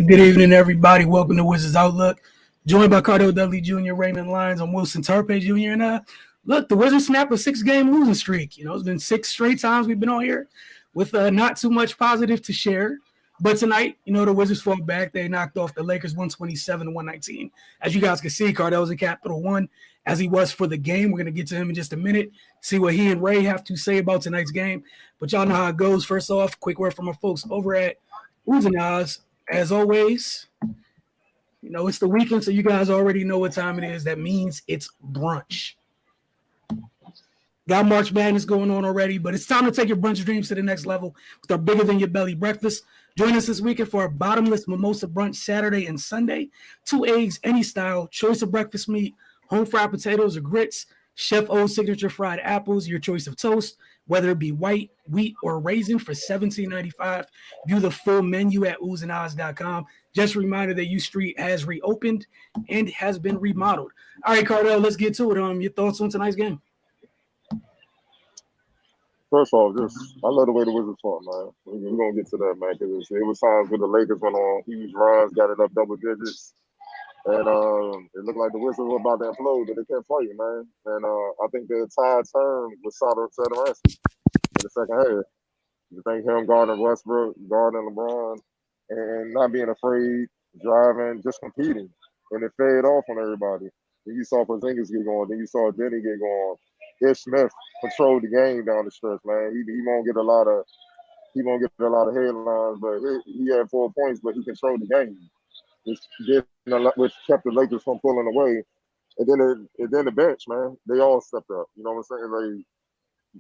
Good evening, everybody. Welcome to Wizards Outlook. Joined by Cardell Dudley Jr., Raymond Lyons, I'm Wilson Tarpe Jr. And look, the Wizards snapped a 6-game losing streak. It's been 6 straight times we've been on here with not too much positive to share. But tonight, the Wizards fought back. They knocked off the Lakers 127-119. As you guys can see, Cardell's in Capital One, as he was for the game. We're going to get to him in just a minute, see what he and Ray have to say about tonight's game. But y'all know how it goes. First off, quick word from our folks over at Uzinaz. As always, it's the weekend, so you guys already know what time it is. That means it's brunch. Got March Madness going on already, but it's time to take your brunch dreams to the next level with our Bigger Than Your Belly breakfast. Join us this weekend for our bottomless mimosa brunch Saturday and Sunday. 2 eggs, any style, choice of breakfast meat, home fried potatoes or grits, Chef O's signature fried apples, your choice of toast, whether it be white, wheat, or raisin for $17.95. View the full menu at oohsandahs.com. Just a reminder that U Street has reopened and has been remodeled. All right, Cardell, let's get to it. Your thoughts on tonight's game? First off, I love the way the Wizards fought, man. We're going to get to that, man, because it was times when the Lakers went on huge runs, got it up double digits. And it looked like the Wizards were about to implode, but they kept fighting, man. And I think the tide turned with Satoransky in the second half. You think him guarding Westbrook, guarding LeBron, and not being afraid, driving, just competing. And it fed off on everybody. Then you saw Porzingis get going. Then you saw Denny get going. Ish Smith controlled the game down the stretch, man. He won't get a lot of headlines, but he had 4 points, but he controlled the game, which kept the Lakers from pulling away. And then the bench, man, they all stepped up. You know what I'm saying?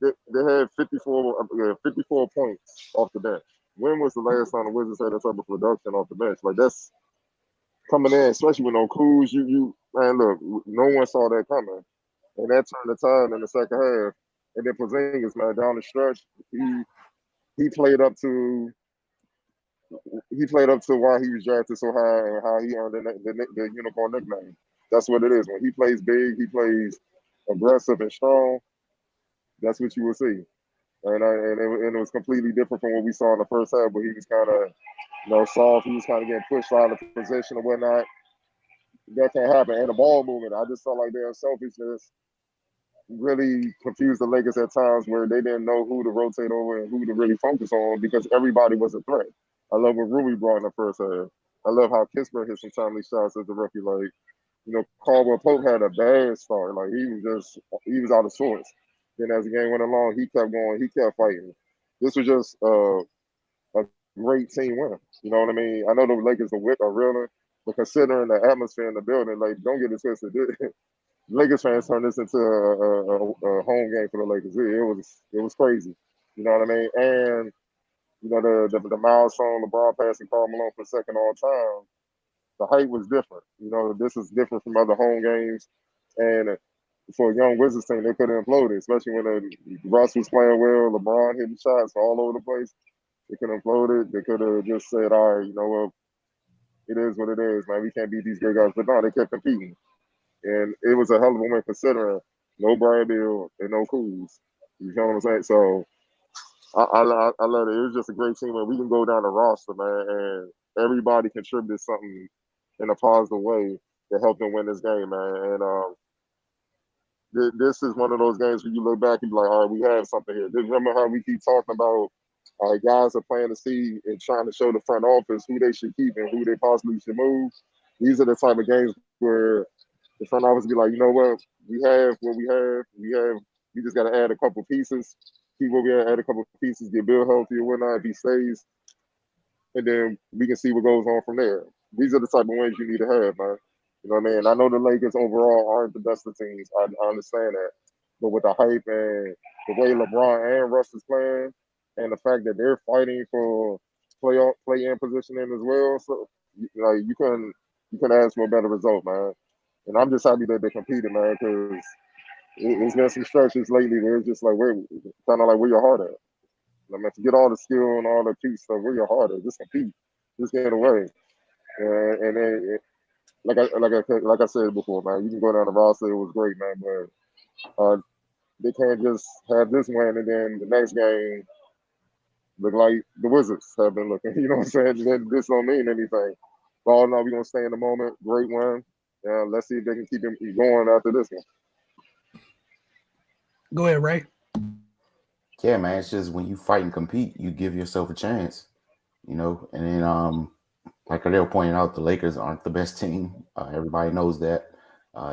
They had 54 points off the bench. When was the last time the Wizards had that type of production off the bench? Like, that's coming in, especially with no Kuz. Man, look, no one saw that coming. And that turned the tide in the second half. And then Porzingis, man, down the stretch, he played up to why he was drafted so high and how he earned the unicorn nickname. That's what it is. When he plays big, he plays aggressive and strong. That's what you will see. And it was completely different from what we saw in the first half, where he was kind of, soft. He was kind of getting pushed out of position and whatnot. That can't happen. And the ball movement, I just felt like their selfishness really confused the Lakers at times, where they didn't know who to rotate over and who to really focus on, because everybody was a threat. I love what Rui brought in the first half. I love how Kispert hit some timely shots as a rookie. Like, Caldwell Pope had a bad start. Like, he was out of sorts. Then as the game went along, he kept going. He kept fighting. This was just a great team win. You know what I mean? I know the Lakers are reeling, but considering the atmosphere in the building, like, don't get it twisted. Lakers fans turned this into a home game for the Lakers. It was crazy. You know what I mean? And the milestone LeBron passing Karl Malone for second all time, the hype was different. This is different from other home games. And for a young Wizards team, they could have imploded, especially when Russ was playing well, LeBron hitting shots all over the place. They could have imploded. They could have just said, all right, you know what, it is what it is, man. We can't beat these great guys. But no, they kept competing. And it was a hell of a win considering no Brad Beal and no Kuz. You know what I'm saying? So I love it. It was just a great team, and we can go down the roster, man, and everybody contributed something in a positive way to help them win this game, man. And this is one of those games where you look back and be like, all right, we have something here. Just remember how we keep talking about guys are playing to see and trying to show the front office who they should keep and who they possibly should move. These are the type of games where the front office be like, you know what, we have what we have. We just got to add a couple pieces. Keep what we have, add a couple pieces, get Bill healthy or whatnot if he stays. And then we can see what goes on from there. These are the type of wins you need to have, man. You know what I mean? I know the Lakers overall aren't the best of teams. I understand that. But with the hype and the way LeBron and Russ is playing, and the fact that they're fighting for play-in positioning as well, so you couldn't ask for a better result, man. And I'm just happy that they competed, man, because it's been some stretches lately where it's just like, where your heart at? I mean, forget all the skill and all the cute stuff. Where your heart at? Just compete. Just get away. And then, like I said before, man, you can go down the roster. It was great, man, but they can't just have this win and then the next game look like the Wizards have been looking. You know what I'm saying? This don't mean anything. All now we're gonna stay in the moment. Great win. Let's see if they can keep him going after this one. Go ahead, Ray. Yeah, man, it's just when you fight and compete, you give yourself a chance, you know. And then, like Adele pointed out, the Lakers aren't the best team. Everybody knows that.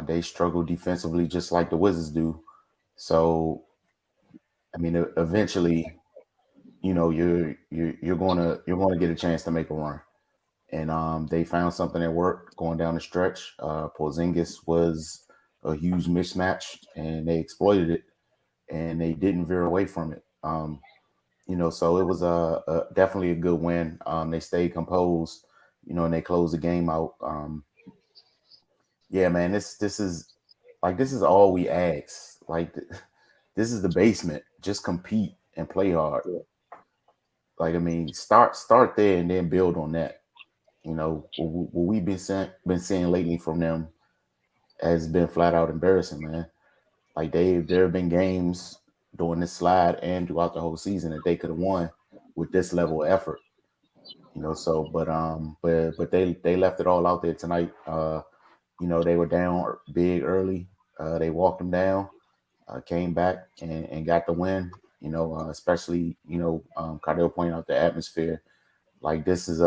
They struggle defensively just like the Wizards do. So, I mean, eventually, you know, you're gonna get a chance to make a run. And they found something that worked going down the stretch. Porzingis was a huge mismatch, and they exploited it, and they didn't veer away from it. You know, so it was definitely a good win. They stayed composed, you know, and they closed the game out. Yeah, man, this is all we ask. Like this is the basement. Just compete and play hard. Yeah. Like I mean, start there and then build on that. You know, what we've been seeing lately from them has been flat out embarrassing, man. Like there have been games during this slide and throughout the whole season that they could have won with this level of effort. You know, so but they left it all out there tonight. You know, they were down big early. They walked them down, came back and got the win. You know, especially Cardell pointed out the atmosphere. Like this is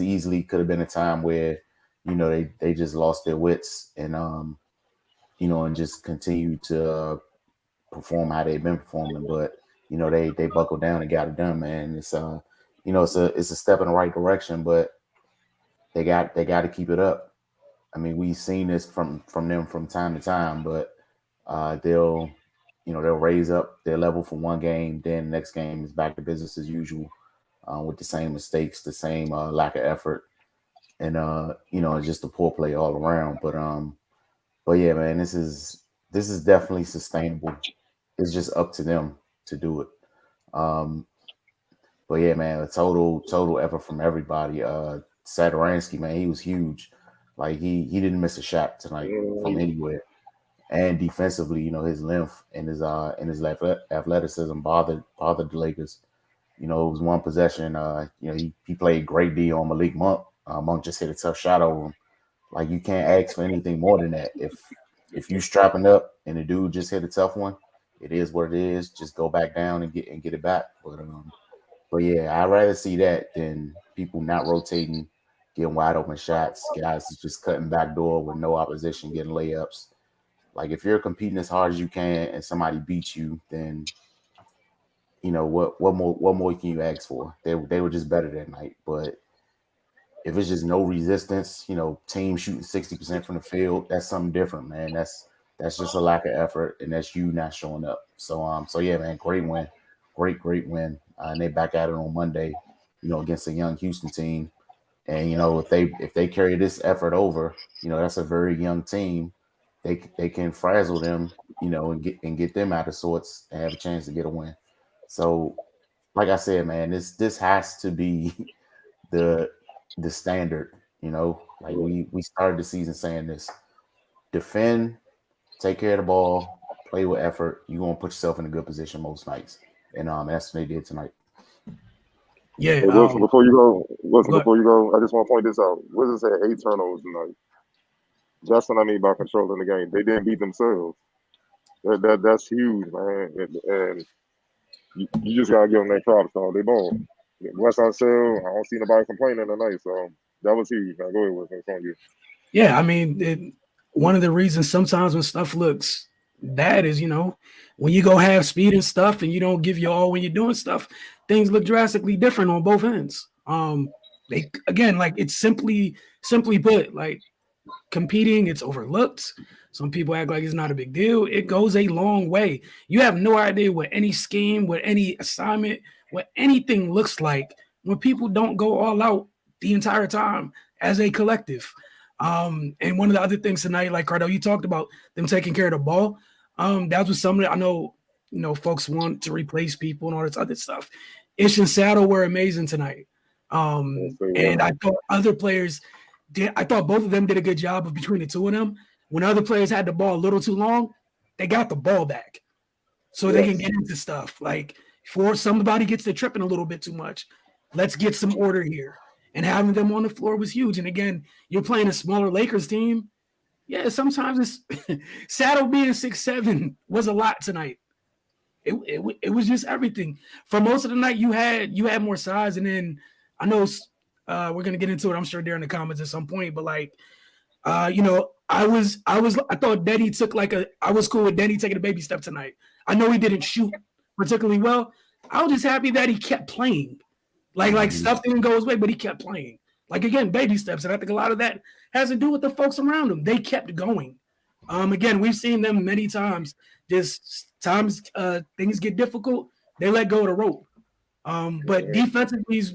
easily could have been a time where they just lost their wits and and just continued to perform how they've been performing. But they buckled down and got it done, man. It's a step in the right direction, but they got to keep it up. I mean, we've seen this from them from time to time, but they'll raise up their level for one game, then the next game is back to business as usual, with the same mistakes, the same lack of effort, and just a poor play all around. But yeah, man, this is definitely sustainable. It's just up to them to do it. Um, but yeah, man, a total effort from everybody. Sadaransky, man, he was huge. Like he didn't miss a shot tonight from anywhere. And defensively, his length and his athleticism bothered the Lakers. It was one possession. He played great D on Malik Monk. Monk just hit a tough shot over him. Like you can't ask for anything more than that. If you strapping up and the dude just hit a tough one, it is what it is. Just go back down and get it back. But yeah, I'd rather see that than people not rotating, getting wide open shots, guys just cutting back door with no opposition, getting layups. Like if you're competing as hard as you can and somebody beats you, then what more can you ask for? They were just better that night. But if it's just no resistance, team shooting 60% from the field, that's something different, man. That's just a lack of effort, and that's you not showing up. So yeah, man, great win, great win, and they back at it on Monday, against a young Houston team. And if they carry this effort over, that's a very young team. They can frazzle them, and get them out of sorts and have a chance to get a win. So, like I said, man, this has to be the standard. Like we started the season saying this: defend, take care of the ball, play with effort. You're gonna put yourself in a good position most nights, and that's what they did tonight. Yeah. Hey, Wilson, before you go, I just want to point this out. Wizards had 8 turnovers tonight. That's what I mean by controlling the game. They didn't beat themselves. That's huge, man. And you just gotta give them their props. So they ball. West I don't see nobody complaining tonight. So that was huge, man. Go ahead, Wilson. It's on you. Yeah, I mean, one of the reasons sometimes when stuff looks bad is, when you go have speed and stuff and you don't give your all when you're doing stuff, things look drastically different on both ends. They again, like it's simply put, like competing, it's overlooked. Some people act like it's not a big deal. It goes a long way. You have no idea what any scheme, what any assignment, what anything looks like when people don't go all out the entire time as a collective. And one of the other things tonight, like Cardell, you talked about them taking care of the ball. That was something I know, folks want to replace people and all this other stuff. Ish and Saddle were amazing tonight. And I thought other players I thought both of them did a good job of between the two of them. When other players had the ball a little too long, they got the ball back. So they can get into stuff. Like, for somebody gets to tripping a little bit too much, let's get some order here. and having them on the floor was huge. And again, you're playing a smaller Lakers team. Yeah, sometimes it's Saddle being 6'7" was a lot tonight. It was just everything. For most of the night, you had more size, and then I know we're gonna get into it. I'm sure during the comments at some point, but like, I thought Denny took I was cool with Denny taking a baby step tonight. I know he didn't shoot particularly well. I was just happy that he kept playing. Like stuff didn't go his way, but he kept playing. Like again, baby steps, and I think a lot of that has to do with the folks around him. They kept going. Again, we've seen them many times. Just times things get difficult, they let go of the rope. But defensively is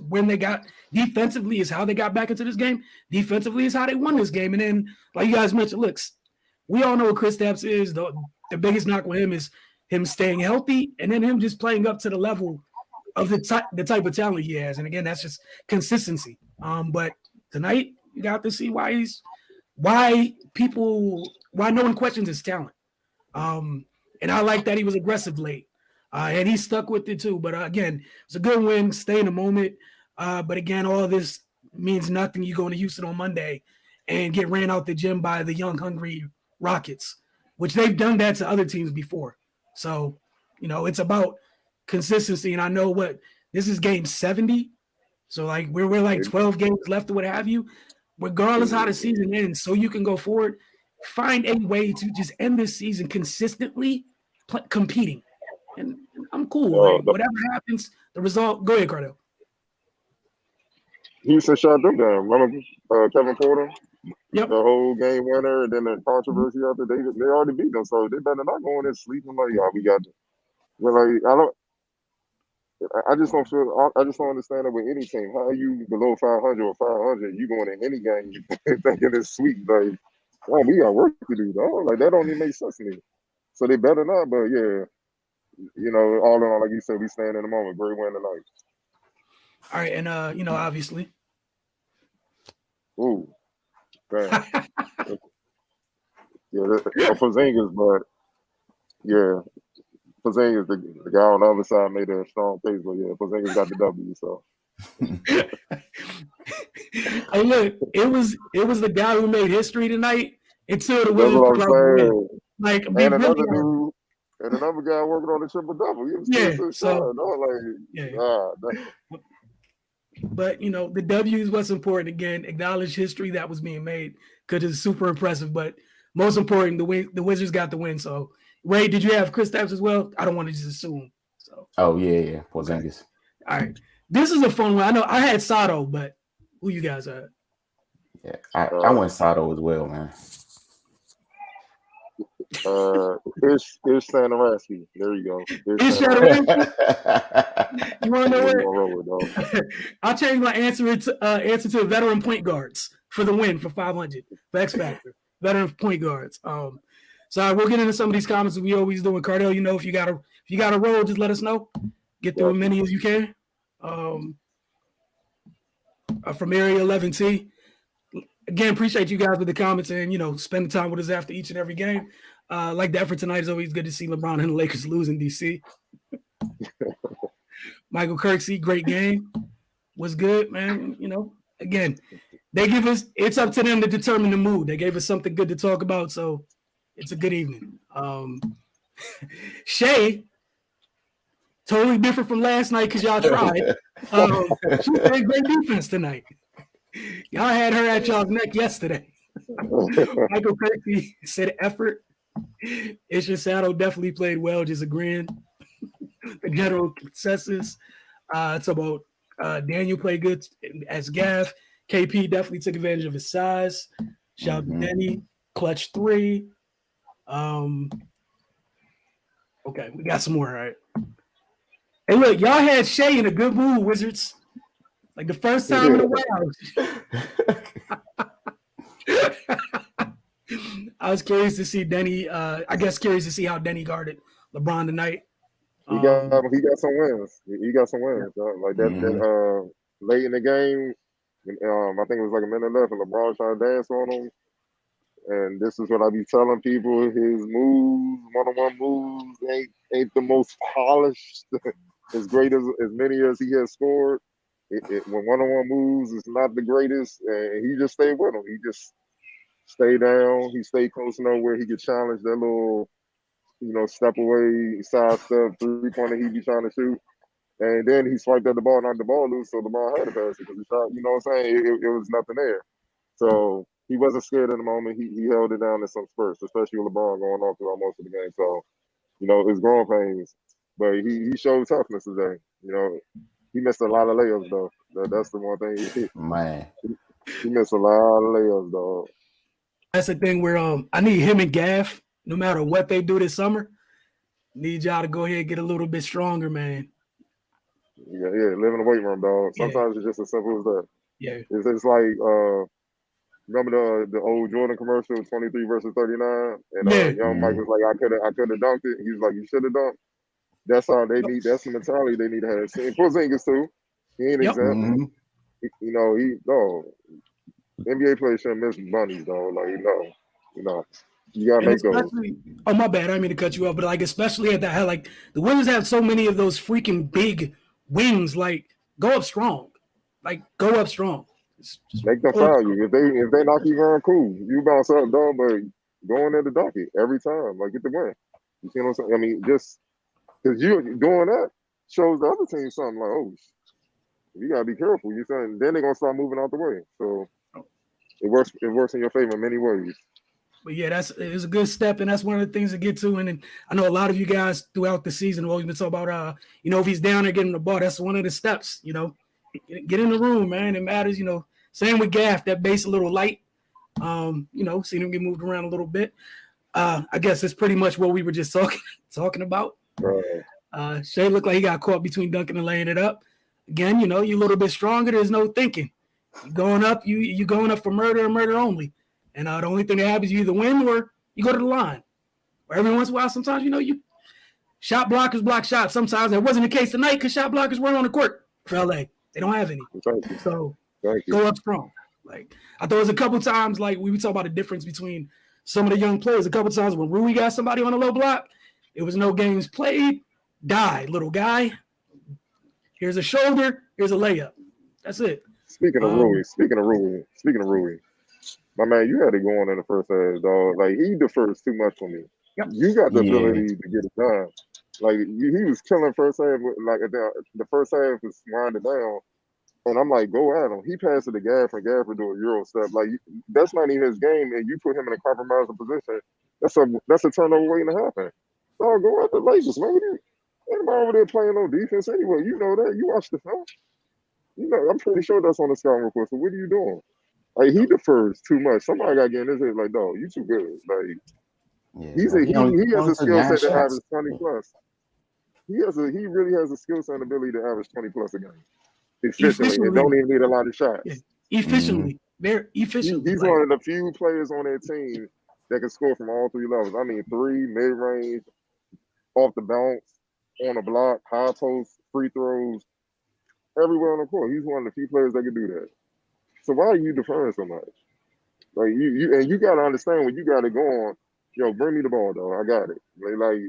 defensively is how they got back into this game. Defensively is how they won this game. And then, like you guys mentioned, looks, we all know what Kristaps is. The biggest knock with him is him staying healthy, and then him just playing up to the level of the type of talent he has. And again, that's just consistency. But tonight you got to see why no one questions his talent. And I like that he was aggressive late. And he stuck with it too. But again, it's a good win. Stay in the moment. But again, all this means nothing. You go to Houston on Monday and get ran out the gym by the young, hungry Rockets, which they've done that to other teams before. So, it's about consistency. And I know this is game 70. So like we're like 12 games left or what have you. Regardless how the season ends, so you can go forward, find a way to just end this season consistently competing. And I'm cool. Whatever happens, the result. Go ahead, Cardo. Houston shot them down. Remember Kevin Porter? Yep. The whole game winner, and then the controversy after they already beat them, so they better not go in there sleeping like, we got them. But like, I just don't understand it with any team. How are you below 500 or 500? You going in any game thinking it's sweet? Like, we got work to do, though. Like, that don't even make sense to me. So they better not. But yeah, all in all, like you said, we stand in the moment. Great win tonight. All right, and obviously. Ooh, damn. Yeah, Porzingis, but yeah. Porzingis, the guy on the other side made a strong case, but yeah, Porzingis got the W. So, hey, look, it was the guy who made history tonight until the Wizards pulled out the win. Like, and another dude, and another guy working on the triple double. But the W is what's important. Again, acknowledge history that was being made because it's super impressive. But most important, the Wizards got the win. So. Ray, did you have Kristaps as well? I don't want to just assume. So. Oh yeah, Porzingis. All right, this is a fun one. I know I had Sato, but who you guys had? Yeah, I went Sato as well, man. Ish Sanaraski. There you go. Ish Sanaraski. You want to know what? I'll change my answer to veteran point guards for the win for 500 for X Factor. Veteran point guards. So we'll get into some of these comments as we always do. And Cardell, if you got a roll, just let us know. Get through as many as you can. From Area 11T. Again, appreciate you guys with the comments and spending time with us after each and every game. Like the effort tonight is always good to see LeBron and the Lakers lose in DC. Michael Kirksey, great game. Was good, man. Again, they give us. It's up to them to determine the mood. They gave us something good to talk about, so. It's a good evening. Shay, totally different from last night because y'all tried. She played great defense tonight. Y'all had her at y'all's neck yesterday. Michael Kirksey said effort. Isha Sato definitely played well, just agreeing. The general consensus. It's about Daniel played good as Gav. KP definitely took advantage of his size. Shout out to Denny. Clutch 3. Okay, we got some more, all right. Hey, look, y'all had Shay in a good mood, Wizards. Like the first time in a while. I was curious to see Denny. Curious to see how Denny guarded LeBron tonight. He got some wins. He got some wins. Like that late in the game, I think it was like a minute left, and LeBron trying to dance on him. And this is what I be telling people: his moves, one-on-one moves, ain't the most polished, as great as many as he has scored. when one-on-one moves is not the greatest, and he just stayed with him. He just stayed down. He stayed close enough where he could challenge that little, step away, side step, 3-pointer he be trying to shoot. And then he swiped at the ball, knocked the ball loose, so LeBron had to pass it because he shot. You know what I'm saying? It was nothing there. So he wasn't scared in the moment. He held it down in some spurts, especially with LeBron going off throughout most of the game. So, it's growing pains. But he showed toughness today. He missed a lot of layups, though. That's the one thing. Man. He missed a lot of layups, though. That's the thing where I need him and Gaff, no matter what they do this summer, need y'all to go ahead and get a little bit stronger, man. Yeah, live in the weight room, dog. Sometimes it's just as simple as that. Yeah. It's like remember the old Jordan commercial, 23 versus 39, and young Mike was like, I could have dunked it. He was like, you should have dunked. That's all they need. That's the mentality they need to have. And Porzingis too. He ain't exempt. NBA players shouldn't miss bunnies, though. Like, you gotta make those. Oh, my bad. I didn't mean to cut you off, but especially at that, like the Wizards have so many of those freaking big wings. Like, go up strong. Go up strong. Make them foul you. If they knock you around, cool. You bounce up, dog, but go in there to dunk it every time. Like, get the win. You see what I'm saying? I mean, just because you doing that shows the other team something like, oh, you gotta be careful. You saying then they're gonna start moving out the way. So it works in your favor in many ways. But yeah, it's a good step, and that's one of the things to get to. And I know a lot of you guys throughout the season have always been talking about, if he's down there getting the ball, that's one of the steps. Get in the room, man. It matters. Same with Gaff, that base a little light. Seeing him get moved around a little bit. I guess that's pretty much what we were just talking about. Right. Shea looked like he got caught between dunking and laying it up. Again, you're a little bit stronger. There's no thinking. You're going up. You going up for murder and murder only. And the only thing that happens, you either win or you go to the line. Or every once in a while, sometimes, you shot blockers block shots. Sometimes that wasn't the case tonight because shot blockers weren't on the court for LA. They don't have any. So go up strong. I thought it was a couple times, we would talk about the difference between some of the young players. A couple times when Rui got somebody on a low block, it was no games played. Die, little guy. Here's a shoulder. Here's a layup. That's it. Speaking of Rui, my man, you had it going in the first half, dog. Like, he defers too much for me. Yep. You got the ability to get it done. Like, he was killing first half. Like, the first half was winding down. And I'm like, go at him. He passed it to Gaff, and Gaff would do a Euro step. Like, that's not even his game, and you put him in a compromising position. That's a turnover waiting to happen. So go at the Lakers, man. Anybody over there playing no defense anyway? You know that. You watch the film. I'm pretty sure that's on the scouting report. So what are you doing? Like, he defers too much. Somebody got to get in his head like, dog, you too good. Like, he has a skill set to average 20 plus. He really has a skill set and ability to average 20 plus a game. Efficiently. And don't even need a lot of shots. Yeah. Efficiently. Very efficiently. He's one of the few players on that team that can score from all three levels. I mean, 3, mid-range, off the bounce, on the block, high post, free throws, everywhere on the court. He's one of the few players that can do that. So why are you deferring so much? Like, you got to understand when you got it going, bring me the ball, though. I got it. Like,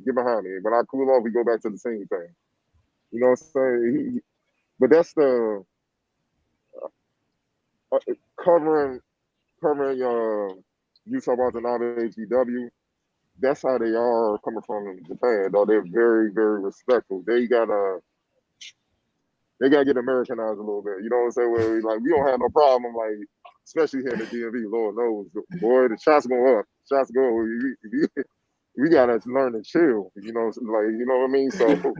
get behind me. When I cool off, we go back to the same thing. You know what I'm saying? But that's the covering Utah Watanabe, HEW. That's how they are coming from Japan, though. They're very, very respectful. They gotta get Americanized a little bit. You know what I'm saying? Where we don't have no problem, especially here in the DMV. Lord knows, boy, the shots go up. Shots go. We gotta learn to chill. You know what I mean? So,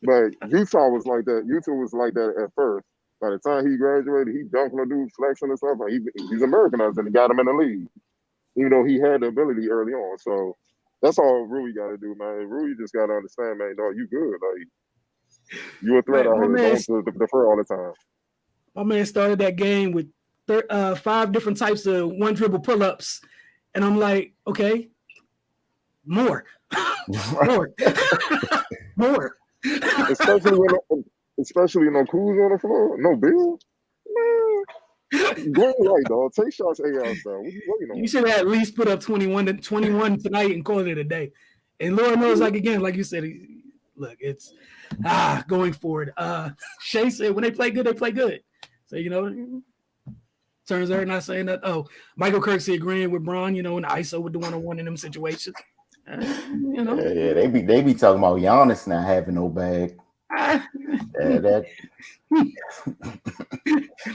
but Utah was like that. Utah was like that at first. By the time he graduated, he dunked on dude, flexing and stuff. He's Americanized, and he got him in the league. Even though he had the ability early on. So that's all Rui got to do, man. Rui just got to understand, man, dog, you good. Like, you a threat out here. Don't defer all the time. My man started that game with 5 different types of one dribble pull-ups. And I'm like, okay, more. More. Especially no Kuz on the floor. No Bill. Man. Go right, dog. Take shots A out there. What you waiting on? You should have at least put up 21 tonight and call it a day. And Lord knows, again, like you said, look, it's going forward. Shay said when they play good, they play good. So, turns out not saying that. Oh, Michael Kirksey agreeing with Bron, in the ISO with the 1-on-1 in them situations. Yeah, they be talking about Giannis not having no bag.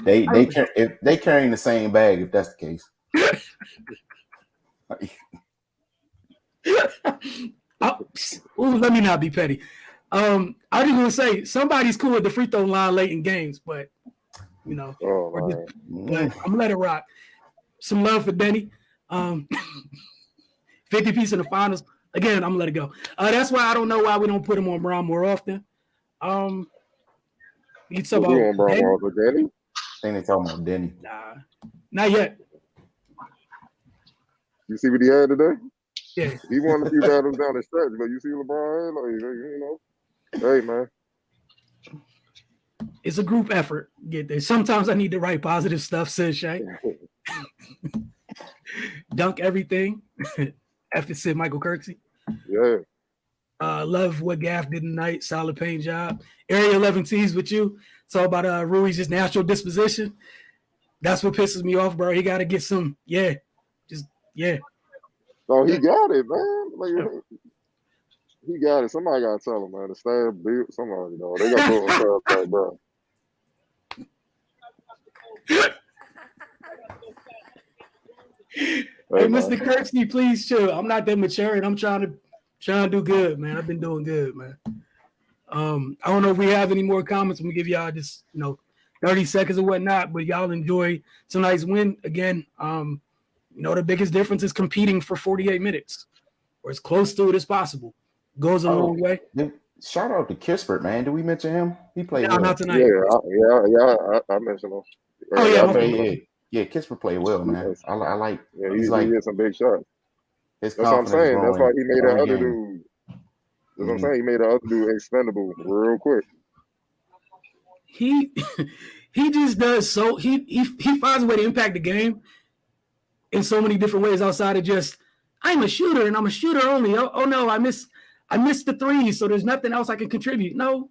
They carrying the same bag if that's the case. Let me not be petty. I was just gonna say somebody's cool at the free throw line late in games, but but I'm gonna let it rock. Some love for Denny. 50 piece in the finals. Again, I'm gonna let it go. That's why I don't know why we don't put him on Brown more often. You talk about Denny? I think they talking about Denny. Nah, not yet. You see what he had today? Yeah. He won a few battles down the stretch, but you see LeBron, hey man. It's a group effort. Get there. Sometimes I need to write positive stuff, says Shay. Dunk everything. After said Michael Kirksey. Yeah. Love what Gaff did tonight. Solid paint job. Area 11 tees with you. It's all about Rui's just natural disposition. That's what pisses me off, bro. He got to get some. Yeah. Oh, he got it, man. He got it. Somebody got to tell him, man. The staff built somebody, They got to put on staff, bro. Hey, Mr. Kirksey, please chill. I'm not that mature, and I'm trying to do good, man. I've been doing good, man. I don't know if we have any more comments. I'm gonna give y'all just 30 seconds or whatnot, but y'all enjoy tonight's win again. The biggest difference is competing for 48 minutes, or as close to it as possible. Goes a long way. Shout out to Kispert, man. Did we mention him? He played well. Not tonight. I mentioned him. Yeah, Kispert played well, man. I like. Yeah, he hit some big shots. That's what I'm saying. That's why he made that other dude. That's what I'm saying. He made the other dude expendable real quick. He just does so. He finds a way to impact the game in so many different ways outside of just I'm a shooter and I'm a shooter only. Oh no, I missed the three, so there's nothing else I can contribute. No,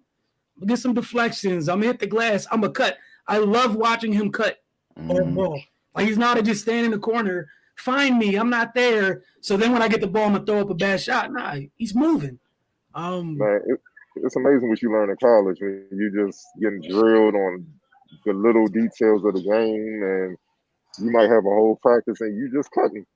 get some deflections. I'm gonna hit the glass. I'm a cut. I love watching him cut on ball. Like he's not just standing in the corner. Find me. I'm not there. So then when I get the ball, I'm gonna throw up a bad shot. Nah, he's moving. Man, it's amazing what you learn in college when you just getting drilled on the little details of the game, and you might have a whole practice and you just cutting.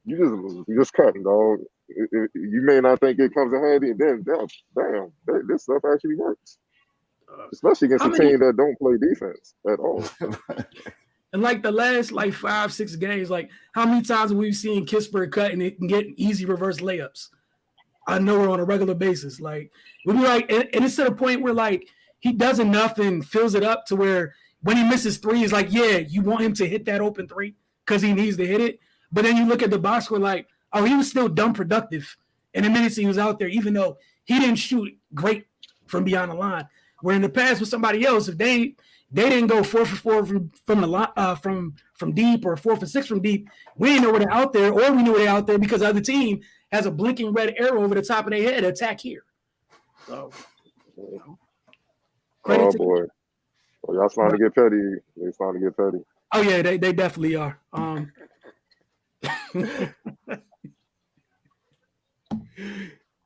You just cutting, dog. You may not think it comes in handy, and then damn, this stuff actually works. Especially against a team that don't play defense at all. And like the last 5-6 games, how many times have we seen Kispert cut and it can get easy reverse layups? I know we're on a regular basis. We'd be and it's to the point where he does enough and fills it up to where when he misses three, it's you want him to hit that open three because he needs to hit it. But then you look at the box score, he was still dumb productive in the minutes he was out there, even though he didn't shoot great from beyond the line. Where in the past with somebody else, if they didn't go 4 for 4 from the line from deep or 4 for 6 from deep, we didn't know where they're out there, or we knew where they're out there because the other team has a blinking red arrow over the top of their head. Attack here. So, oh boy, well, y'all starting to get petty. They starting to get petty. Oh yeah, they definitely are.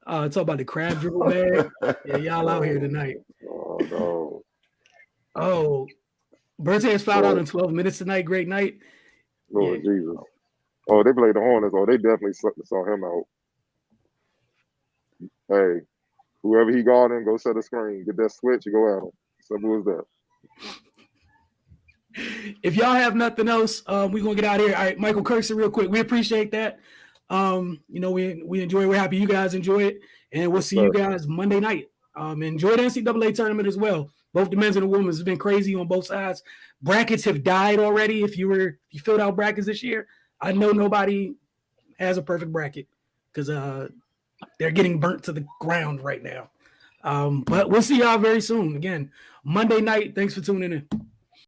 Talk about the crab dribble bag. Yeah, y'all out here tonight. Oh no. Oh, Bertans fouled out in 12 minutes tonight. Great night. Lord Jesus. Oh, they played the Hornets. Oh, they definitely saw him out. Hey, whoever he guarding, go set a screen. Get that switch and go at him. Simple as that. If y'all have nothing else, we're going to get out of here. All right, Michael Kirksey, real quick. We appreciate that. We enjoy it. We're happy you guys enjoy it. And we'll see you guys Monday night. Enjoy the NCAA tournament as well. Both the men's and the women's has been crazy on both sides. Brackets have died already. If you filled out brackets this year, I know nobody has a perfect bracket because they're getting burnt to the ground right now. But we'll see y'all very soon. Again, Monday night. Thanks for tuning in.